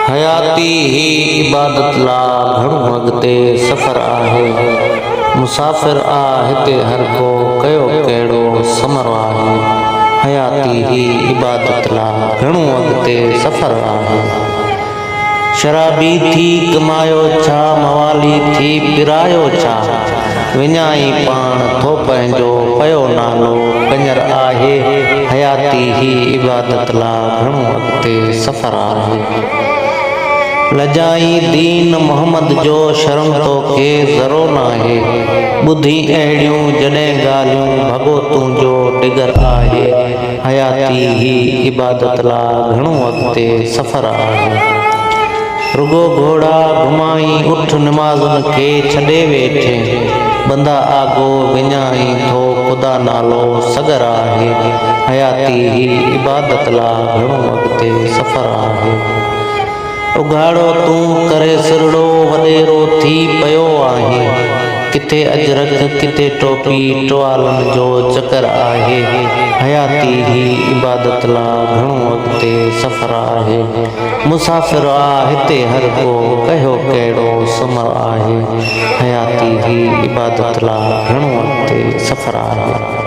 हयाती ही इबादत ला घणो अॻिते सफ़र आहे। मुसाफ़िर आ हिते हर को कयो कहिड़ो समर आहे। हयाती ही इबादत ला घणो अॻिते सफ़र आहे। शराबी थी कमायो छा, मवाली थी पिरायो छा, विञाई पाण थो पंहिंजो पयो नालो कंजर आहे। हयाती ही इबादत ला घणो अॻिते सफ़र आहे। लजाई दीन मोहम्मद जो शर्म तोखे ज़रो नाहे, ॿुधी अहिड़ियूं जॾहिं ॻाल्हियूं भॻो तुंहिंजो डिगर आहे। हयाती ही इबादत ला घणो अॻिते सफ़र आहे। रुगो घोड़ा घुमाई उठ निमाज़ुनि खे छॾे वेठे, बंदा आगो विञाई थो ख़ुदा नालो सगर आहे। हयाती ही इबादत ला घणो अॻिते सफ़र आहे। उघाड़ो तूं करे सिरड़ो वॾेरो थी पियो आहे, किथे अजरक किथे टोपी टवालनि जो चकर आहे। हयाती ही इबादत ला घणो अॻिते सफ़र आहे। मुसाफ़िर आ हिते हर को कयो कहिड़ो समर आहे। हयाती ही इबादत ला घणो अॻिते सफ़र आहे।